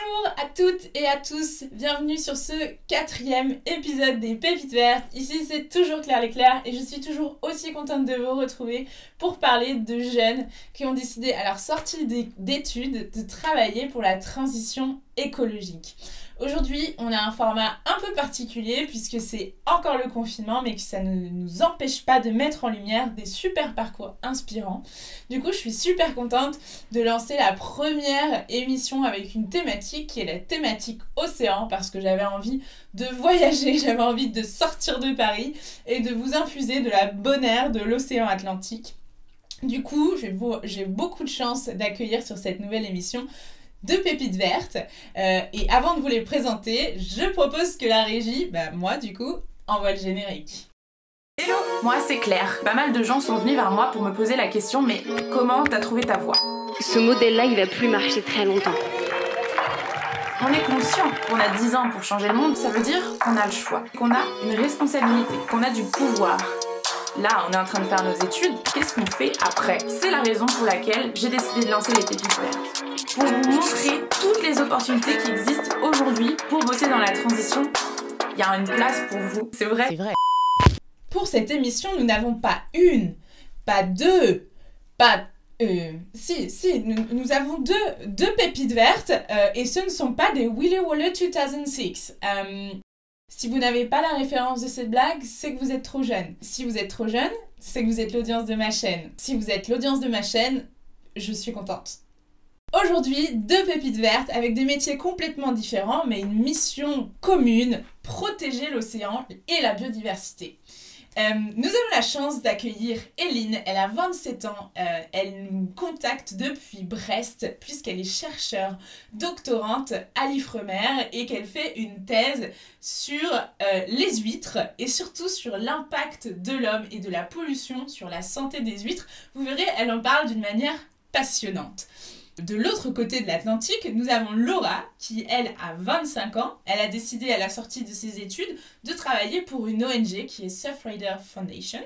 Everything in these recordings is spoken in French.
Bonjour à toutes et à tous, bienvenue sur ce 4e épisode des Pépites Vertes. Ici c'est toujours Claire Leclerc et je suis toujours aussi contente de vous retrouver pour parler de jeunes qui ont décidé à leur sortie d'études de travailler pour la transition écologique. Aujourd'hui, on a un format un peu particulier puisque c'est encore le confinement, mais que ça ne nous empêche pas de mettre en lumière des super parcours inspirants. Du coup, je suis super contente de lancer la première émission avec une thématique qui est la thématique océan, parce que j'avais envie de voyager, j'avais envie de sortir de Paris et de vous infuser de la bonne air de l'océan Atlantique. Du coup, j'ai beaucoup de chance d'accueillir sur cette nouvelle émission deux pépites vertes. Et avant de vous les présenter, je propose que la régie, moi du coup, envoie le générique. Hello, moi c'est Claire. Pas mal de gens sont venus vers moi pour me poser la question, mais comment t'as trouvé ta voix? Ce modèle-là, il va plus marcher très longtemps. On est conscient qu'on a 10 ans pour changer le monde, ça veut dire qu'on a le choix, qu'on a une responsabilité, qu'on a du pouvoir. Là, on est en train de faire nos études, qu'est-ce qu'on fait après? C'est la raison pour laquelle j'ai décidé de lancer les pépites vertes. Pour vous montrer toutes les opportunités qui existent aujourd'hui pour bosser dans la transition. Il y a une place pour vous, c'est vrai. C'est vrai. Pour cette émission, nous n'avons pas une, pas deux, pas... nous avons deux pépites vertes et ce ne sont pas des Willy Waller 2006. Si vous n'avez pas la référence de cette blague, c'est que vous êtes trop jeune. Si vous êtes trop jeune, c'est que vous êtes l'audience de ma chaîne. Si vous êtes l'audience de ma chaîne, je suis contente. Aujourd'hui, deux pépites vertes avec des métiers complètement différents, mais une mission commune, protéger l'océan et la biodiversité. Nous avons la chance d'accueillir Eline, elle a 27 ans, elle nous contacte depuis Brest puisqu'elle est chercheure doctorante à l'Ifremer et qu'elle fait une thèse sur les huîtres et surtout sur l'impact de l'homme et de la pollution sur la santé des huîtres. Vous verrez, elle en parle d'une manière passionnante. De l'autre côté de l'Atlantique, nous avons Laura qui, elle, a 25 ans. Elle a décidé à la sortie de ses études de travailler pour une ONG qui est Surfrider Foundation,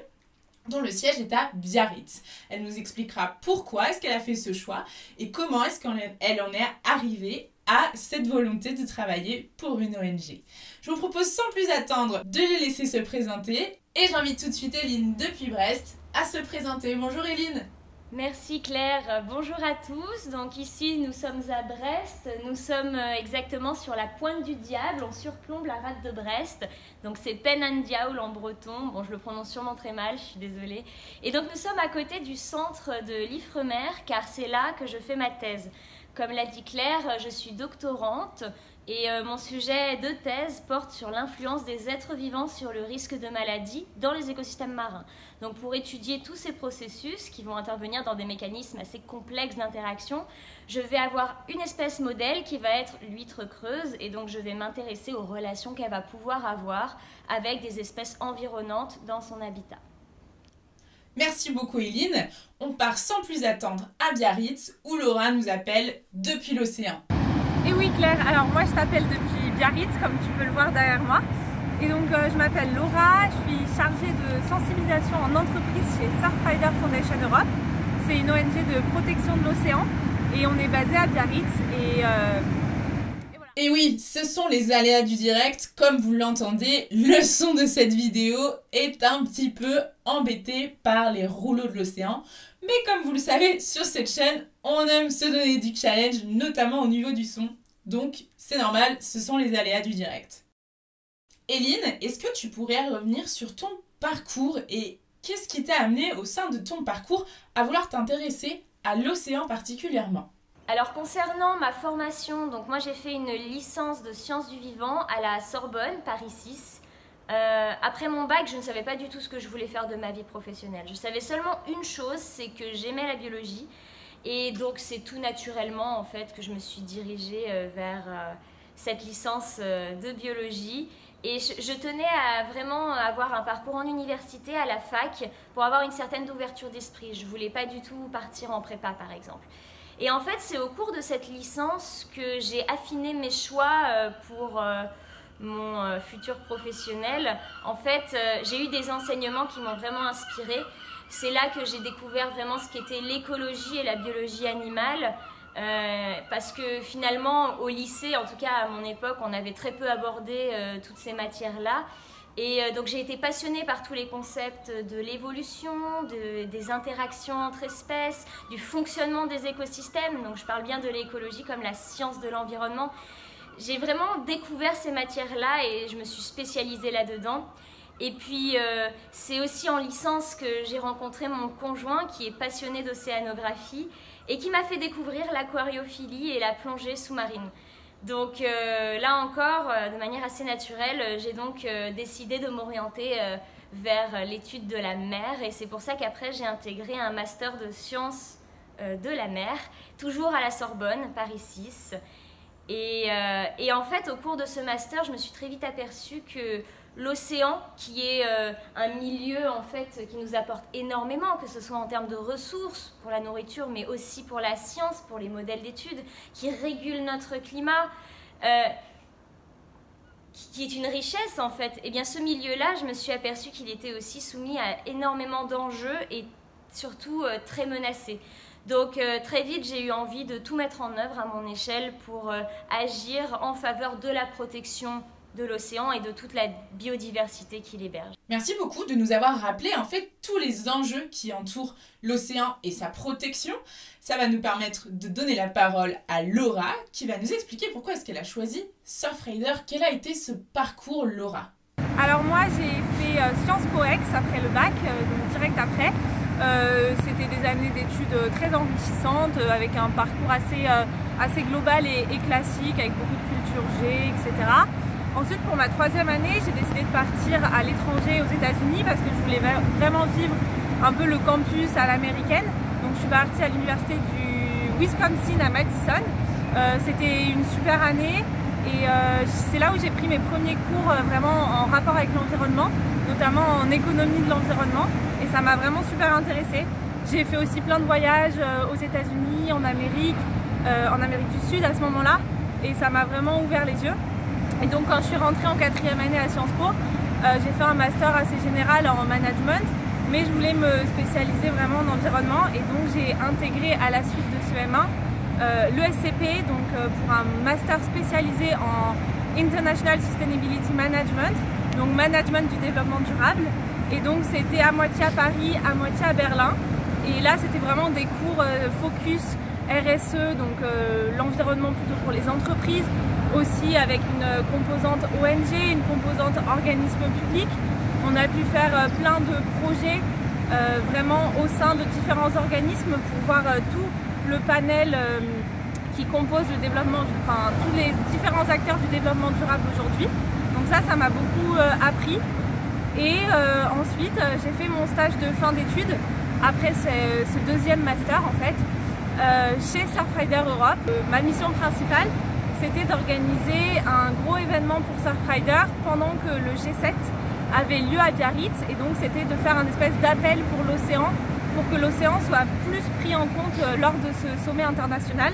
dont le siège est à Biarritz. Elle nous expliquera pourquoi est-ce qu'elle a fait ce choix et comment est-ce qu'elle en est arrivée à cette volonté de travailler pour une ONG. Je vous propose sans plus attendre de les laisser se présenter et j'invite tout de suite Eline depuis Brest à se présenter. Bonjour Eline. Merci Claire, bonjour à tous. Donc ici nous sommes à Brest, nous sommes exactement sur la pointe du diable, on surplombe la rade de Brest. Donc c'est Pen an Diawl en breton, bon je le prononce sûrement très mal, je suis désolée. Et donc nous sommes à côté du centre de l'Ifremer car c'est là que je fais ma thèse. Comme l'a dit Claire, je suis doctorante et mon sujet de thèse porte sur l'influence des êtres vivants sur le risque de maladie dans les écosystèmes marins. Donc pour étudier tous ces processus qui vont intervenir dans des mécanismes assez complexes d'interaction, je vais avoir une espèce modèle qui va être l'huître creuse et donc je vais m'intéresser aux relations qu'elle va pouvoir avoir avec des espèces environnantes dans son habitat. Merci beaucoup Eline. On part sans plus attendre à Biarritz où Laura nous appelle depuis l'océan. Et oui Claire, alors moi je t'appelle depuis Biarritz comme tu peux le voir derrière moi. Et donc je m'appelle Laura, je suis chargée de sensibilisation en entreprise chez Surfrider Foundation Europe. C'est une ONG de protection de l'océan et on est basé à Biarritz et voilà. Et oui, ce sont les aléas du direct, comme vous l'entendez, le son de cette vidéo est un petit peu embêté par les rouleaux de l'océan. Mais comme vous le savez, sur cette chaîne, on aime se donner du challenge, notamment au niveau du son. Donc c'est normal, ce sont les aléas du direct. Eline, est-ce que tu pourrais revenir sur ton parcours et qu'est-ce qui t'a amené au sein de ton parcours à vouloir t'intéresser à l'océan particulièrement? Alors concernant ma formation, donc moi j'ai fait une licence de sciences du vivant à la Sorbonne, Paris 6. Après mon bac, je ne savais pas du tout ce que je voulais faire de ma vie professionnelle. Je savais seulement une chose, c'est que j'aimais la biologie. Et donc c'est tout naturellement en fait que je me suis dirigée vers cette licence de biologie. Et je tenais à vraiment avoir un parcours en université, à la fac, pour avoir une certaine ouverture d'esprit. Je ne voulais pas du tout partir en prépa par exemple. Et en fait, c'est au cours de cette licence que j'ai affiné mes choix pour mon futur professionnel. En fait, j'ai eu des enseignements qui m'ont vraiment inspirée. C'est là que j'ai découvert vraiment ce qu'était l'écologie et la biologie animale. Parce que finalement, au lycée, en tout cas à mon époque, on avait très peu abordé toutes ces matières-là. Et donc j'ai été passionnée par tous les concepts de l'évolution, des interactions entre espèces, du fonctionnement des écosystèmes. Donc je parle bien de l'écologie comme la science de l'environnement. J'ai vraiment découvert ces matières-là et je me suis spécialisée là-dedans. Et puis c'est aussi en licence que j'ai rencontré mon conjoint qui est passionné d'océanographie et qui m'a fait découvrir l'aquariophilie et la plongée sous-marine. Donc là encore, de manière assez naturelle, j'ai donc décidé de m'orienter vers l'étude de la mer et c'est pour ça qu'après j'ai intégré un master de sciences de la mer, toujours à la Sorbonne, Paris 6. Et en fait, au cours de ce master, je me suis très vite aperçue que l'océan, qui est un milieu en fait, qui nous apporte énormément, que ce soit en termes de ressources pour la nourriture, mais aussi pour la science, pour les modèles d'études, qui régule notre climat, qui est une richesse en fait. Et bien ce milieu-là, je me suis aperçue qu'il était aussi soumis à énormément d'enjeux et surtout très menacé. Donc très vite, j'ai eu envie de tout mettre en œuvre à mon échelle pour agir en faveur de la protection de l'océan et de toute la biodiversité qui l'héberge. Merci beaucoup de nous avoir rappelé en fait tous les enjeux qui entourent l'océan et sa protection. Ça va nous permettre de donner la parole à Laura qui va nous expliquer pourquoi est-ce qu'elle a choisi Surfrider. Quel a été ce parcours, Laura? Alors moi j'ai fait Sciences Po Ex après le bac, donc direct après. C'était des années d'études très enrichissantes avec un parcours assez global et classique avec beaucoup de culture G, etc. Ensuite, pour ma troisième année, j'ai décidé de partir à l'étranger aux États-Unis parce que je voulais vraiment vivre un peu le campus à l'américaine. Donc je suis partie à l'université du Wisconsin à Madison. C'était une super année et c'est là où j'ai pris mes premiers cours vraiment en rapport avec l'environnement, notamment en économie de l'environnement, et ça m'a vraiment super intéressée. J'ai fait aussi plein de voyages aux États-Unis, en Amérique du Sud à ce moment-là, et ça m'a vraiment ouvert les yeux. Et donc quand je suis rentrée en quatrième année à Sciences Po, j'ai fait un master assez général en management, mais je voulais me spécialiser vraiment en environnement et donc j'ai intégré à la suite de ce M1 l'ESCP, donc pour un master spécialisé en International Sustainability Management, donc management du développement durable. Et donc c'était à moitié à Paris, à moitié à Berlin. Et là c'était vraiment des cours focus RSE, donc l'environnement plutôt pour les entreprises, aussi avec une composante ONG, une composante organisme public. On a pu faire plein de projets vraiment au sein de différents organismes pour voir tout le panel qui compose le développement, enfin tous les différents acteurs du développement durable aujourd'hui. Donc ça m'a beaucoup appris. Et ensuite j'ai fait mon stage de fin d'études après ce deuxième master en fait chez Surfrider Europe. Ma mission principale, c'était d'organiser un gros événement pour Surfrider pendant que le G7 avait lieu à Biarritz, et donc c'était de faire un espèce d'appel pour l'océan, pour que l'océan soit plus pris en compte lors de ce sommet international.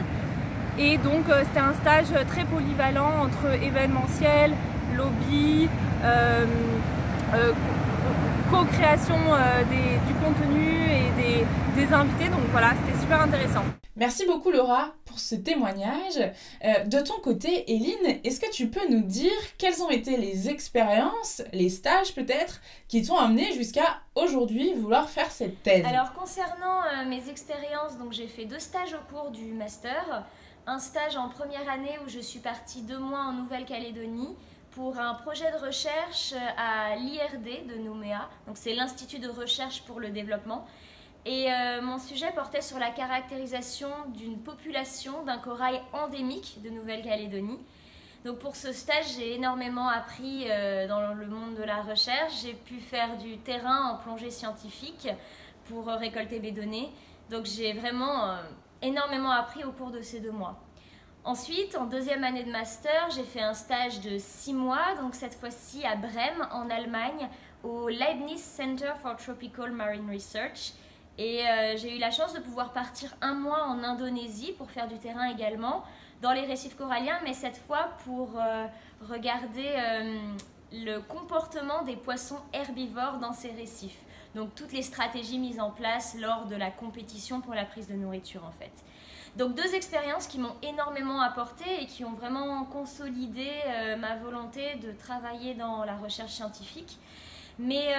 Et donc c'était un stage très polyvalent entre événementiel, lobby, co-création du contenu et des invités, donc voilà, c'était super intéressant. Merci beaucoup Laura pour ce témoignage. De ton côté, Éline, est-ce que tu peux nous dire quelles ont été les expériences, les stages peut-être, qui t'ont amené jusqu'à aujourd'hui vouloir faire cette thèse? Alors concernant mes expériences, donc j'ai fait 2 stages au cours du master. Un stage en première année où je suis partie 2 mois en Nouvelle-Calédonie pour un projet de recherche à l'IRD de Nouméa, donc c'est l'Institut de recherche pour le développement. Et mon sujet portait sur la caractérisation d'une population d'un corail endémique de Nouvelle-Calédonie. Donc pour ce stage, j'ai énormément appris dans le monde de la recherche. J'ai pu faire du terrain en plongée scientifique pour récolter mes données. Donc j'ai vraiment énormément appris au cours de ces 2 mois. Ensuite, en deuxième année de master, j'ai fait un stage de 6 mois, donc cette fois-ci à Brême, en Allemagne, au Leibniz Center for Tropical Marine Research. Et j'ai eu la chance de pouvoir partir 1 mois en Indonésie pour faire du terrain également, dans les récifs coralliens, mais cette fois pour regarder le comportement des poissons herbivores dans ces récifs. Donc toutes les stratégies mises en place lors de la compétition pour la prise de nourriture en fait. Donc 2 expériences qui m'ont énormément apporté et qui ont vraiment consolidé ma volonté de travailler dans la recherche scientifique. Mais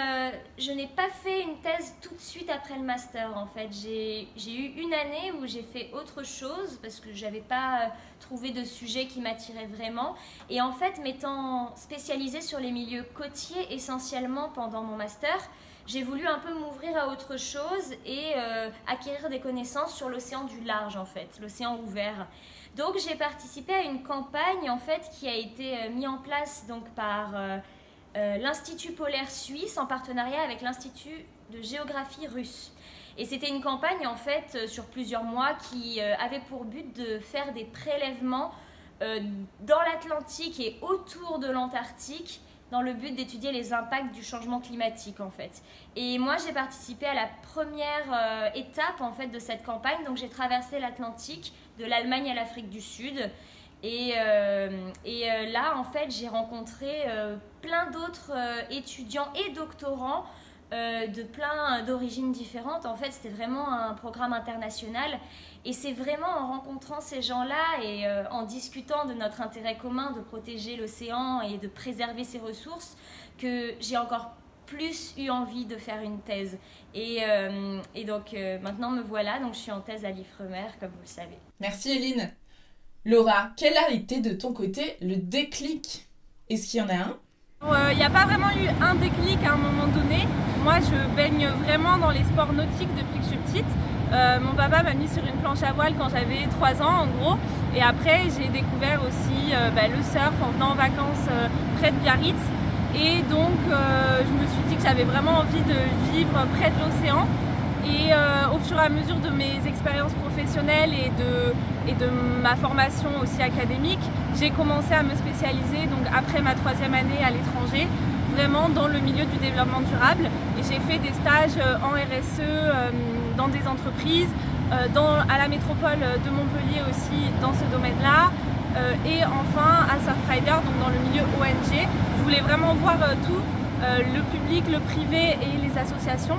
je n'ai pas fait une thèse tout de suite après le master en fait. J'ai eu une année où j'ai fait autre chose parce que je n'avais pas trouvé de sujet qui m'attirait vraiment. Et en fait, m'étant spécialisée sur les milieux côtiers essentiellement pendant mon master, j'ai voulu un peu m'ouvrir à autre chose et acquérir des connaissances sur l'océan du large en fait, l'océan ouvert. Donc j'ai participé à une campagne en fait qui a été mise en place donc par l'Institut polaire suisse en partenariat avec l'Institut de géographie russe. Et c'était une campagne en fait sur plusieurs mois qui avait pour but de faire des prélèvements dans l'Atlantique et autour de l'Antarctique dans le but d'étudier les impacts du changement climatique en fait. Et moi j'ai participé à la première étape en fait de cette campagne, donc j'ai traversé l'Atlantique de l'Allemagne à l'Afrique du Sud. Et là, en fait, j'ai rencontré plein d'autres étudiants et doctorants de plein d'origines différentes. En fait, c'était vraiment un programme international. Et c'est vraiment en rencontrant ces gens-là et en discutant de notre intérêt commun de protéger l'océan et de préserver ses ressources que j'ai encore plus eu envie de faire une thèse. Et donc, maintenant me voilà. Donc, je suis en thèse à l'Ifremer, comme vous le savez. Merci, Éline. Laura, quel a été de ton côté le déclic? Est-ce qu'il y en a un? Il n'y a pas vraiment eu un déclic à un moment donné. Moi, je baigne vraiment dans les sports nautiques depuis que je suis petite. Mon papa m'a mis sur une planche à voile quand j'avais 3 ans, en gros. Et après, j'ai découvert aussi le surf en venant en vacances près de Biarritz. Et donc, je me suis dit que j'avais vraiment envie de vivre près de l'océan. Et au fur et à mesure de mes expériences professionnelles et de ma formation aussi académique, j'ai commencé à me spécialiser donc après ma 3e année à l'étranger, vraiment dans le milieu du développement durable. Et j'ai fait des stages en RSE dans des entreprises, à la métropole de Montpellier aussi dans ce domaine-là. Et enfin à Surfrider, donc dans le milieu ONG. Je voulais vraiment voir tout, le public, le privé et les associations,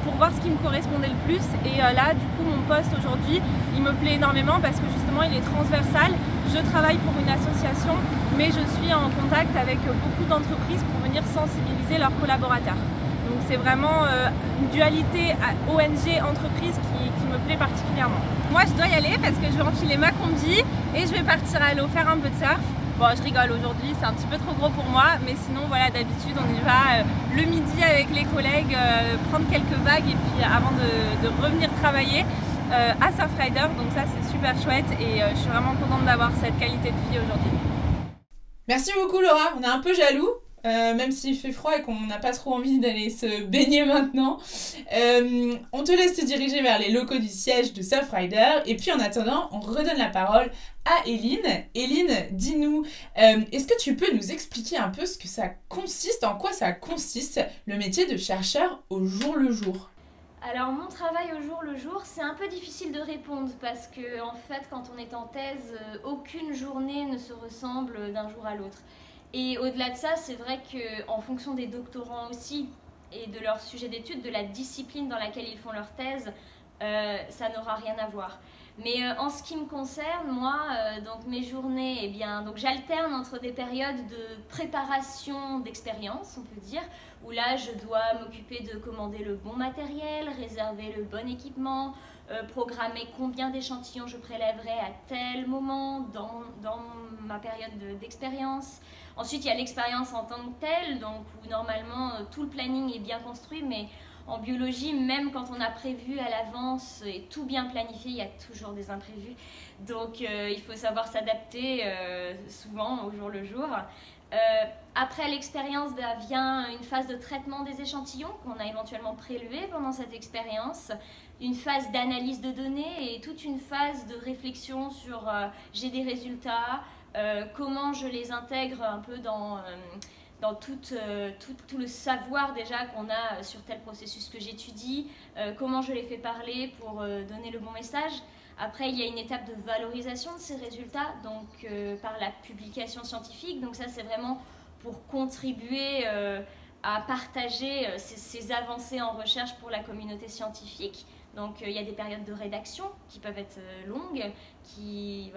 pour voir ce qui me correspondait le plus. Et là, du coup, mon poste aujourd'hui, il me plaît énormément parce que justement, il est transversal. Je travaille pour une association, mais je suis en contact avec beaucoup d'entreprises pour venir sensibiliser leurs collaborateurs. Donc c'est vraiment une dualité ONG-entreprise qui me plaît particulièrement. Moi, je dois y aller parce que je vais enfiler ma combi et je vais partir à l'eau faire un peu de surf. Bon, je rigole aujourd'hui, c'est un petit peu trop gros pour moi, mais sinon, voilà, d'habitude, on y va le midi avec les collègues, prendre quelques vagues et puis avant de revenir travailler à Surfrider. Donc ça, c'est super chouette et je suis vraiment contente d'avoir cette qualité de vie aujourd'hui. Merci beaucoup, Laura. On est un peu jaloux. Même s'il fait froid et qu'on n'a pas trop envie d'aller se baigner maintenant. On te laisse te diriger vers les locaux du siège de Surfrider. Et puis en attendant, on redonne la parole à Éline. Éline, dis-nous, est-ce que tu peux nous expliquer un peu ce que ça consiste, en quoi ça consiste, le métier de chercheur au jour le jour? Alors mon travail au jour le jour, c'est un peu difficile de répondre parce que en fait, quand on est en thèse, aucune journée ne se ressemble d'un jour à l'autre. Et au-delà de ça, c'est vrai qu'en fonction des doctorants aussi et de leur sujet d'étude, de la discipline dans laquelle ils font leur thèse, ça n'aura rien à voir. Mais en ce qui me concerne, moi, donc mes journées, eh bien, donc j'alterne entre des périodes de préparation d'expérience, on peut dire, où là je dois m'occuper de commander le bon matériel, réserver le bon équipement, programmer combien d'échantillons je prélèverai à tel moment dans ma période d'expérience. Ensuite, il y a l'expérience en tant que telle, donc où normalement tout le planning est bien construit, mais en biologie, même quand on a prévu à l'avance et tout bien planifié, il y a toujours des imprévus. Donc il faut savoir s'adapter souvent au jour le jour. Après l'expérience vient une phase de traitement des échantillons qu'on a éventuellement prélevés pendant cette expérience, une phase d'analyse de données et toute une phase de réflexion sur j'ai des résultats, comment je les intègre un peu dans tout le savoir déjà qu'on a sur tel processus que j'étudie, comment je les fais parler pour donner le bon message. Après, il y a une étape de valorisation de ces résultats, donc par la publication scientifique. Donc ça, c'est vraiment pour contribuer à partager ces avancées en recherche pour la communauté scientifique. Donc il y a des périodes de rédaction qui peuvent être longues, qui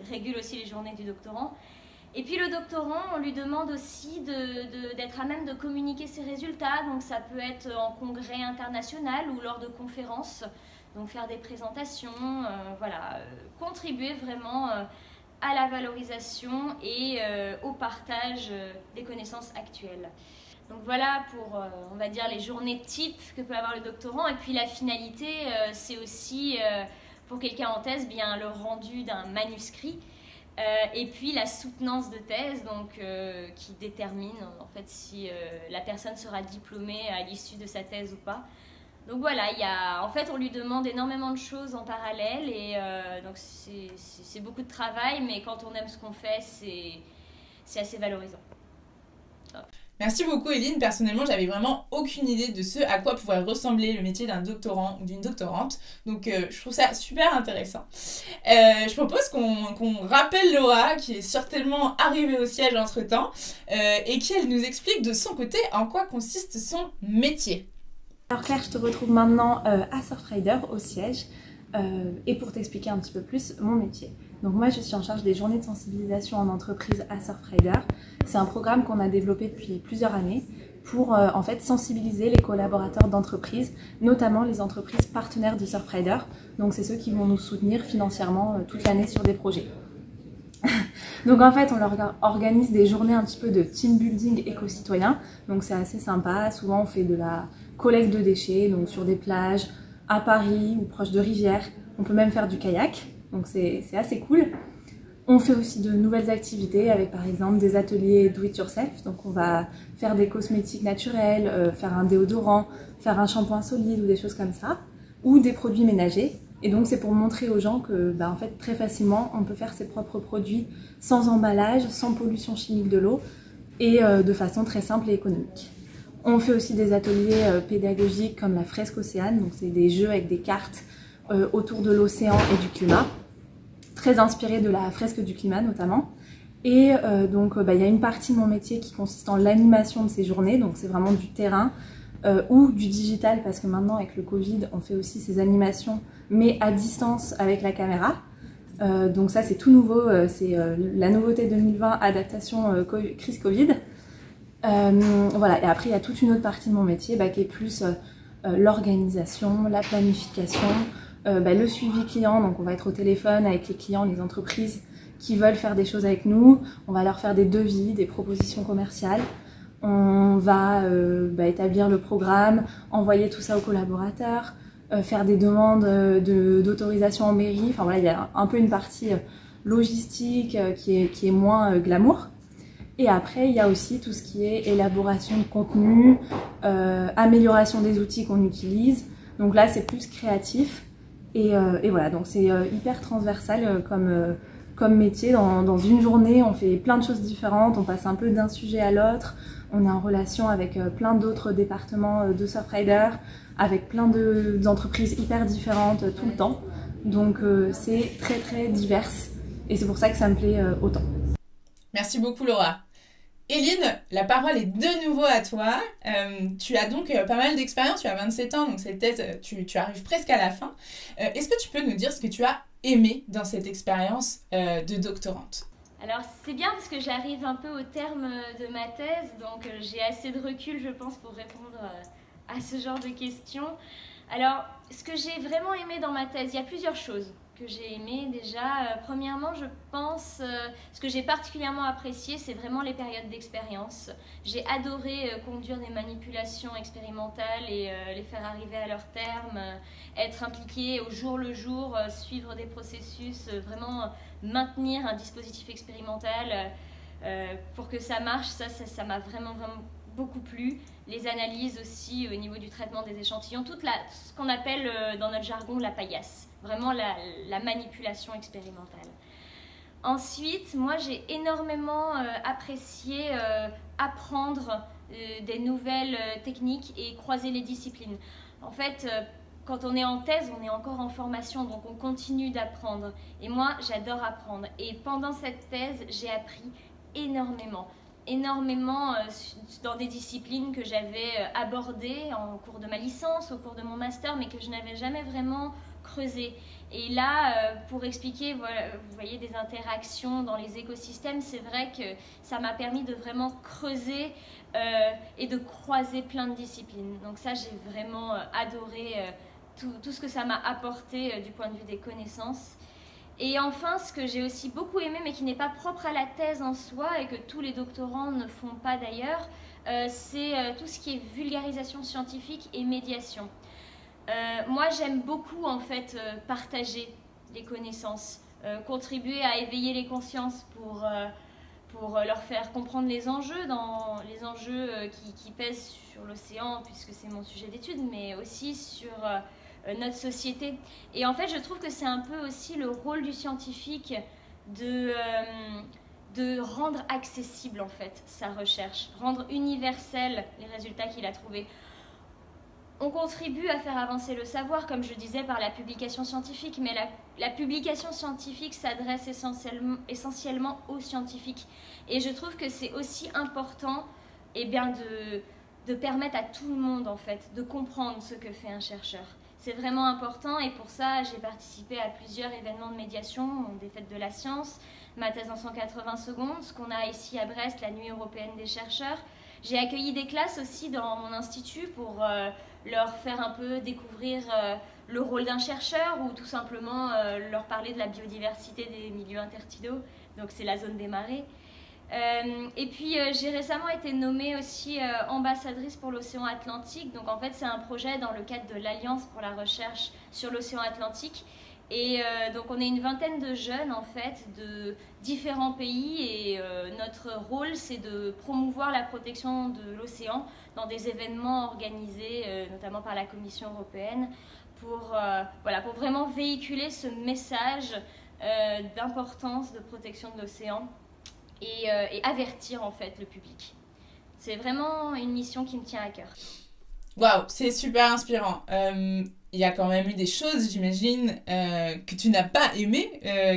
régulent aussi les journées du doctorant. Et puis le doctorant, on lui demande aussi d'être à même de communiquer ses résultats. Donc ça peut être en congrès international ou lors de conférences, donc faire des présentations, contribuer vraiment à la valorisation et au partage des connaissances actuelles. Donc voilà pour, on va dire, les journées types que peut avoir le doctorant. Et puis la finalité, c'est aussi, pour quelqu'un en thèse, bien le rendu d'un manuscrit. Et puis la soutenance de thèse, donc, qui détermine en fait si la personne sera diplômée à l'issue de sa thèse ou pas. Donc voilà, en fait, on lui demande énormément de choses en parallèle et donc c'est beaucoup de travail, mais quand on aime ce qu'on fait, c'est assez valorisant. Merci beaucoup Eline. Personnellement, j'avais vraiment aucune idée de ce à quoi pourrait ressembler le métier d'un doctorant ou d'une doctorante. Donc je trouve ça super intéressant. Je propose qu'on rappelle Laura, qui est certainement arrivée au siège entre-temps, et qu'elle nous explique de son côté en quoi consiste son métier. Alors Claire, je te retrouve maintenant à Surfrider, au siège, et pour t'expliquer un petit peu plus mon métier. Donc moi je suis en charge des journées de sensibilisation en entreprise à Surfrider. C'est un programme qu'on a développé depuis plusieurs années pour en fait sensibiliser les collaborateurs d'entreprise, notamment les entreprises partenaires de Surfrider. Donc c'est ceux qui vont nous soutenir financièrement toute l'année sur des projets. Donc en fait on leur organise des journées un petit peu de team building éco-citoyen. Donc c'est assez sympa, souvent on fait de la collecte de déchets, donc sur des plages, à Paris ou proche de rivières. On peut même faire du kayak. Donc c'est assez cool. On fait aussi de nouvelles activités avec par exemple des ateliers do it yourself. Donc on va faire des cosmétiques naturels, faire un déodorant, faire un shampoing solide ou des choses comme ça. Ou des produits ménagers. Et donc c'est pour montrer aux gens que en fait très facilement on peut faire ses propres produits sans emballage, sans pollution chimique de l'eau et de façon très simple et économique. On fait aussi des ateliers pédagogiques comme la fresque océane. Donc c'est des jeux avec des cartes autour de l'océan et du climat, très inspiré de la fresque du climat notamment. Et donc il y a une partie de mon métier qui consiste en l'animation de ces journées, donc c'est vraiment du terrain ou du digital, parce que maintenant avec le Covid on fait aussi ces animations mais à distance avec la caméra. Donc ça c'est tout nouveau, c'est la nouveauté 2020, adaptation crise Covid. Voilà, et après il y a toute une autre partie de mon métier qui est plus l'organisation, la planification, le suivi client. Donc on va être au téléphone avec les clients, les entreprises qui veulent faire des choses avec nous, on va leur faire des devis, des propositions commerciales, on va établir le programme, envoyer tout ça aux collaborateurs, faire des demandes d'autorisation en mairie. Enfin voilà, il y a un peu une partie logistique qui est moins glamour. Et après, il y a aussi tout ce qui est élaboration de contenu, amélioration des outils qu'on utilise. Donc là, c'est plus créatif. Et voilà, donc c'est hyper transversal comme métier. Dans une journée, on fait plein de choses différentes, on passe un peu d'un sujet à l'autre. On est en relation avec plein d'autres départements de Surfrider, avec plein d'entreprises hyper différentes tout le temps. Donc c'est très très divers. Et c'est pour ça que ça me plaît autant. Merci beaucoup Laura. Eline, la parole est de nouveau à toi. Tu as donc pas mal d'expérience, tu as 27 ans, donc cette thèse, tu arrives presque à la fin. Est-ce que tu peux nous dire ce que tu as aimé dans cette expérience de doctorante? Alors c'est bien parce que j'arrive un peu au terme de ma thèse, donc j'ai assez de recul je pense pour répondre à ce genre de questions. Alors ce que j'ai vraiment aimé dans ma thèse, il y a plusieurs choses que j'ai aimé déjà. Premièrement, je pense, ce que j'ai particulièrement apprécié, c'est vraiment les périodes d'expérience. J'ai adoré conduire des manipulations expérimentales et les faire arriver à leur terme, être impliquée au jour le jour, suivre des processus, vraiment maintenir un dispositif expérimental pour que ça marche. Ça m'a vraiment beaucoup plu. Les analyses aussi au niveau du traitement des échantillons, ce qu'on appelle dans notre jargon la paillasse, vraiment la manipulation expérimentale. Ensuite, moi j'ai énormément apprécié apprendre des nouvelles techniques et croiser les disciplines. En fait, quand on est en thèse, on est encore en formation, donc on continue d'apprendre. Et moi, j'adore apprendre. Et pendant cette thèse, j'ai appris énormément. énormément dans des disciplines que j'avais abordées au cours de ma licence, au cours de mon master, mais que je n'avais jamais vraiment creusé. Et là, pour expliquer, voilà, vous voyez, des interactions dans les écosystèmes, c'est vrai que ça m'a permis de vraiment creuser et de croiser plein de disciplines. Donc ça, j'ai vraiment adoré tout ce que ça m'a apporté du point de vue des connaissances. Et enfin, ce que j'ai aussi beaucoup aimé, mais qui n'est pas propre à la thèse en soi, et que tous les doctorants ne font pas d'ailleurs, c'est tout ce qui est vulgarisation scientifique et médiation. Moi, j'aime beaucoup en fait partager les connaissances, contribuer à éveiller les consciences pour leur faire comprendre les enjeux, qui pèsent sur l'océan, puisque c'est mon sujet d'étude, mais aussi sur notre société. Et en fait, je trouve que c'est un peu aussi le rôle du scientifique de rendre accessible en fait sa recherche, rendre universel les résultats qu'il a trouvés. On contribue à faire avancer le savoir, comme je disais, par la publication scientifique, mais la publication scientifique s'adresse essentiellement aux scientifiques. Et je trouve que c'est aussi important de permettre à tout le monde, en fait, de comprendre ce que fait un chercheur. C'est vraiment important, et pour ça, j'ai participé à plusieurs événements de médiation, des fêtes de la science, ma thèse en 180 secondes, ce qu'on a ici à Brest, la Nuit européenne des chercheurs. J'ai accueilli des classes aussi dans mon institut pour leur faire un peu découvrir le rôle d'un chercheur, ou tout simplement leur parler de la biodiversité des milieux intertidaux, donc c'est la zone des marais. Et puis j'ai récemment été nommée aussi ambassadrice pour l'océan Atlantique. Donc en fait c'est un projet dans le cadre de l'Alliance pour la recherche sur l'océan Atlantique. Et donc on est une vingtaine de jeunes en fait de différents pays, et notre rôle c'est de promouvoir la protection de l'océan dans des événements organisés notamment par la Commission européenne pour vraiment véhiculer ce message d'importance de protection de l'océan et avertir en fait le public. C'est vraiment une mission qui me tient à cœur. Waouh, c'est super inspirant. Il y a quand même eu des choses, j'imagine, que tu n'as pas aimées.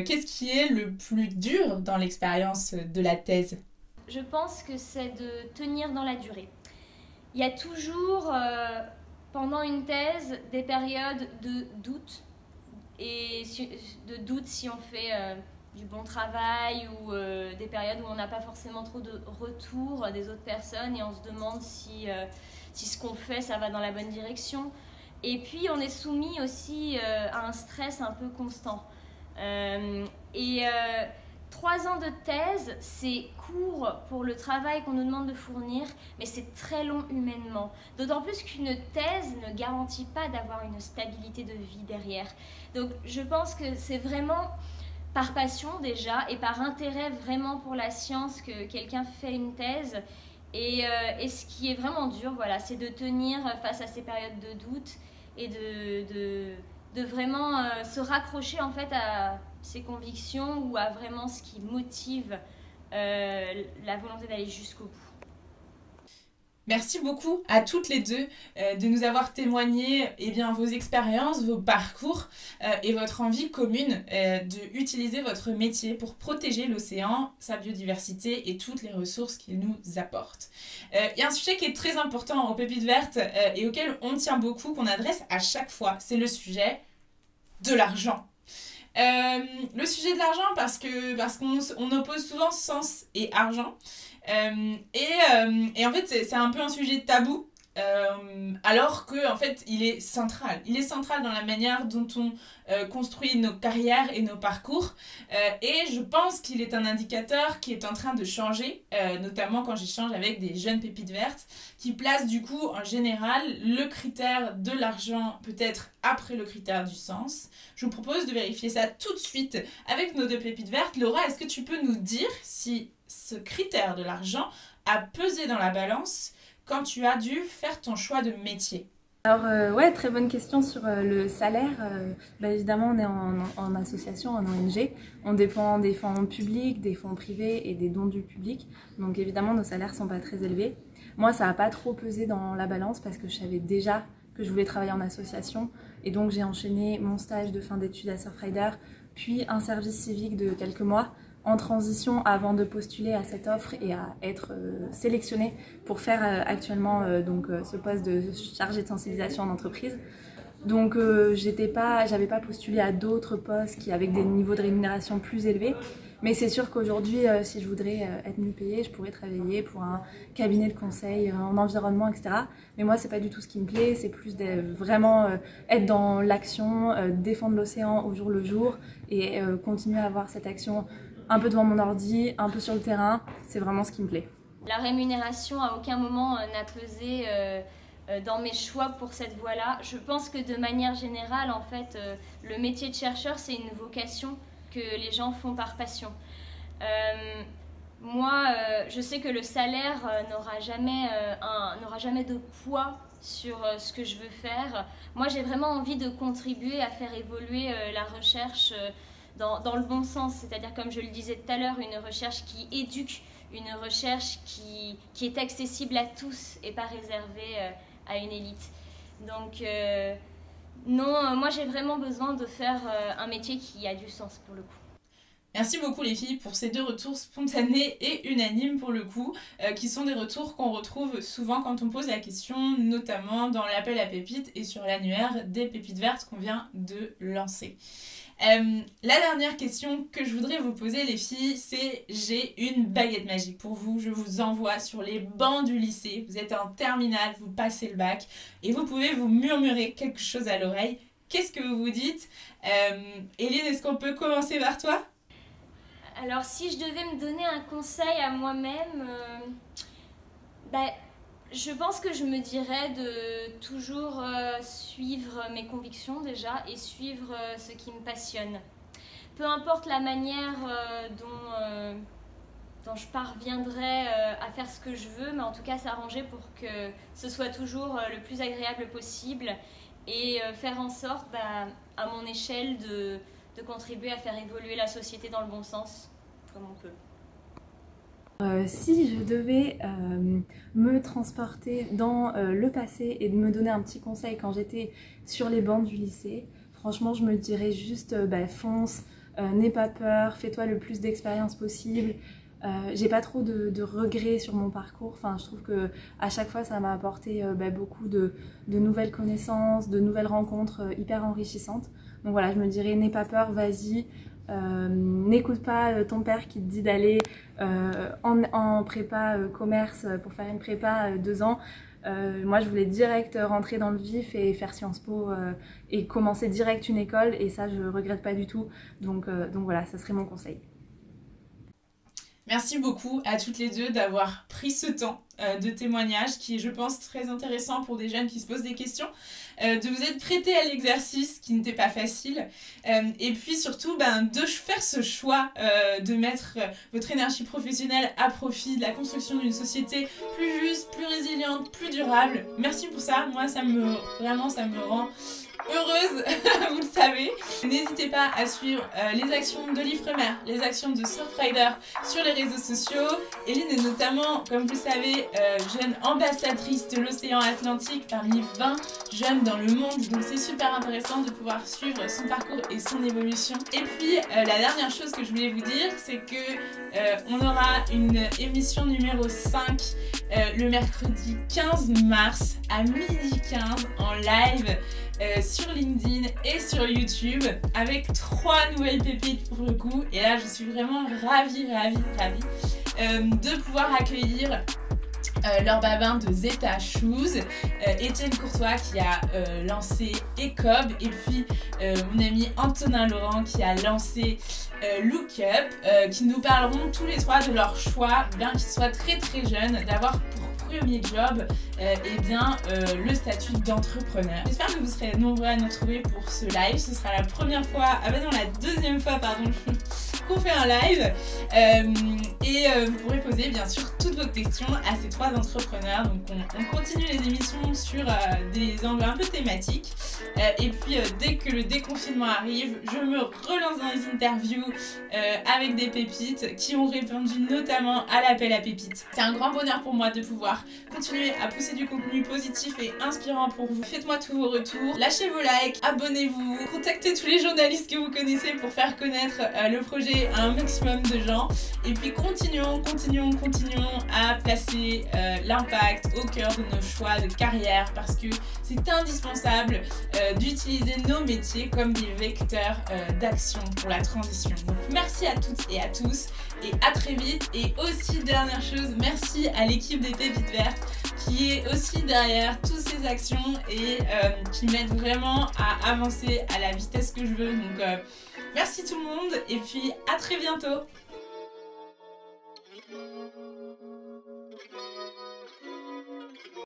Qu'est-ce qui est le plus dur dans l'expérience de la thèse? Je pense que c'est de tenir dans la durée. Il y a toujours, pendant une thèse, des périodes de doute. Et de doute si on fait du bon travail, ou des périodes où on n'a pas forcément trop de retour des autres personnes et on se demande si ce qu'on fait, ça va dans la bonne direction. Et puis on est soumis aussi à un stress un peu constant. 3 ans de thèse, c'est court pour le travail qu'on nous demande de fournir, mais c'est très long humainement. D'autant plus qu'une thèse ne garantit pas d'avoir une stabilité de vie derrière. Donc je pense que c'est vraiment par passion déjà, et par intérêt vraiment pour la science que quelqu'un fait une thèse. Et ce qui est vraiment dur, voilà, c'est de tenir face à ces périodes de doute et de vraiment se raccrocher en fait à ses convictions, ou à vraiment ce qui motive la volonté d'aller jusqu'au bout. Merci beaucoup à toutes les deux de nous avoir témoigné vos expériences, vos parcours et votre envie commune d'utiliser votre métier pour protéger l'océan, sa biodiversité et toutes les ressources qu'il nous apporte. Il y a un sujet qui est très important aux Pépites Vertes et auquel on tient beaucoup, qu'on adresse à chaque fois, c'est le sujet de l'argent. Le sujet de l'argent parce qu'on oppose souvent sens et argent. Et en fait c'est un peu un sujet tabou, alors que en fait il est central dans la manière dont on construit nos carrières et nos parcours, et je pense qu'il est un indicateur qui est en train de changer, notamment quand j'échange avec des jeunes pépites vertes qui placent du coup en général le critère de l'argent peut-être après le critère du sens. Je vous propose de vérifier ça tout de suite avec nos deux pépites vertes. Laura, est-ce que tu peux nous dire si ce critère de l'argent a pesé dans la balance quand tu as dû faire ton choix de métier? Alors ouais, très bonne question sur le salaire. Évidemment, on est en association, en ONG. On dépend des fonds publics, des fonds privés et des dons du public. Donc évidemment, nos salaires sont pas très élevés. Moi, ça n'a pas trop pesé dans la balance parce que je savais déjà que je voulais travailler en association. Et donc j'ai enchaîné mon stage de fin d'études à Surfrider, puis un service civique de quelques mois en transition avant de postuler à cette offre et à être sélectionnée pour faire actuellement ce poste de chargée de sensibilisation en entreprise. Donc j'avais pas postulé à d'autres postes avec des niveaux de rémunération plus élevés. Mais c'est sûr qu'aujourd'hui, si je voudrais être mieux payée, je pourrais travailler pour un cabinet de conseil en environnement, etc. Mais moi, c'est pas du tout ce qui me plaît. C'est plus vraiment être dans l'action, défendre l'océan au jour le jour et continuer à avoir cette action un peu devant mon ordi, un peu sur le terrain. C'est vraiment ce qui me plaît. La rémunération, à aucun moment n'a pesé dans mes choix pour cette voie-là. Je pense que de manière générale, en fait, le métier de chercheur, c'est une vocation que les gens font par passion. Moi, je sais que le salaire n'aura jamais de poids sur ce que je veux faire. Moi, j'ai vraiment envie de contribuer à faire évoluer la recherche dans le bon sens, c'est-à-dire, comme je le disais tout à l'heure, une recherche qui éduque, une recherche qui est accessible à tous et pas réservée à une élite. Donc, non, moi j'ai vraiment besoin de faire un métier qui a du sens pour le coup. Merci beaucoup les filles pour ces 2 retours spontanés et unanimes pour le coup, qui sont des retours qu'on retrouve souvent quand on pose la question, notamment dans l'appel à pépites et sur l'annuaire des pépites vertes qu'on vient de lancer. La dernière question que je voudrais vous poser les filles, c'est j'ai une baguette magique pour vous, je vous envoie sur les bancs du lycée, vous êtes en terminale, vous passez le bac et vous pouvez vous murmurer quelque chose à l'oreille. Qu'est-ce que vous vous dites? Éline, est-ce qu'on peut commencer par toi? Alors si je devais me donner un conseil à moi-même, je pense que je me dirais de toujours suivre mes convictions déjà et suivre ce qui me passionne. Peu importe la manière dont je parviendrai à faire ce que je veux, mais en tout cas s'arranger pour que ce soit toujours le plus agréable possible et faire en sorte, à mon échelle, de contribuer à faire évoluer la société dans le bon sens, comme on peut. Si je devais me transporter dans le passé et de me donner un petit conseil quand j'étais sur les bancs du lycée, franchement je me dirais juste fonce, n'aie pas peur, fais-toi le plus d'expérience possible. J'ai pas trop de regrets sur mon parcours, enfin, je trouve que à chaque fois ça m'a apporté beaucoup de nouvelles connaissances, de nouvelles rencontres hyper enrichissantes. Donc voilà, je me dirais n'aie pas peur, vas-y. N'écoute pas ton père qui te dit d'aller en prépa commerce pour faire une prépa 2 ans. Moi je voulais direct rentrer dans le vif et faire Sciences Po et commencer direct une école et ça je regrette pas du tout. Donc voilà, ça serait mon conseil. Merci beaucoup à toutes les deux d'avoir pris ce temps de témoignage qui est, je pense, très intéressant pour des jeunes qui se posent des questions, de vous être prêtés à l'exercice qui n'était pas facile, et puis surtout de faire ce choix de mettre votre énergie professionnelle à profit de la construction d'une société plus juste, plus résiliente, plus durable. Merci pour ça, moi ça me rend heureuse, vous le savez. N'hésitez pas à suivre les actions de l'Ifremer, les actions de Surfrider sur les réseaux sociaux. Éline est notamment, comme vous le savez, jeune ambassadrice de l'océan Atlantique parmi 20 jeunes dans le monde. Donc c'est super intéressant de pouvoir suivre son parcours et son évolution. Et puis la dernière chose que je voulais vous dire, c'est que on aura une émission numéro 5 le mercredi 15 mars à 12h15 en live sur LinkedIn et sur YouTube avec 3 nouvelles pépites pour le coup. Et là je suis vraiment ravie de pouvoir accueillir Laure Babin de Zeta Shoes, Étienne Courtois qui a lancé Ecob et puis mon ami Antonin Laurent qui a lancé Look Up, qui nous parleront tous les 3 de leur choix, bien qu'ils soient très jeunes, d'avoir pour premier job le statut d'entrepreneur. J'espère que vous serez nombreux à nous retrouver pour ce live. Ce sera la première fois, la deuxième fois pardon qu'on fait un live et vous pourrez poser bien sûr toutes vos questions à ces 3 entrepreneurs. Donc on continue les émissions sur des angles un peu thématiques et puis dès que le déconfinement arrive, je me relance dans les interviews avec des pépites qui ont répondu notamment à l'appel à pépites. C'est un grand bonheur pour moi de pouvoir pouvoir continuer à pousser du contenu positif et inspirant pour vous. Faites-moi tous vos retours, lâchez vos likes, abonnez-vous, contactez tous les journalistes que vous connaissez pour faire connaître le projet à un maximum de gens. Et puis continuons à placer l'impact au cœur de nos choix de carrière parce que c'est indispensable d'utiliser nos métiers comme des vecteurs d'action pour la transition. Donc merci à toutes et à tous et à très vite. Et aussi dernière chose, merci à l'équipe des Pépites Vertes qui est aussi derrière toutes ces actions et qui m'aide vraiment à avancer à la vitesse que je veux. Donc merci tout le monde et puis à très bientôt.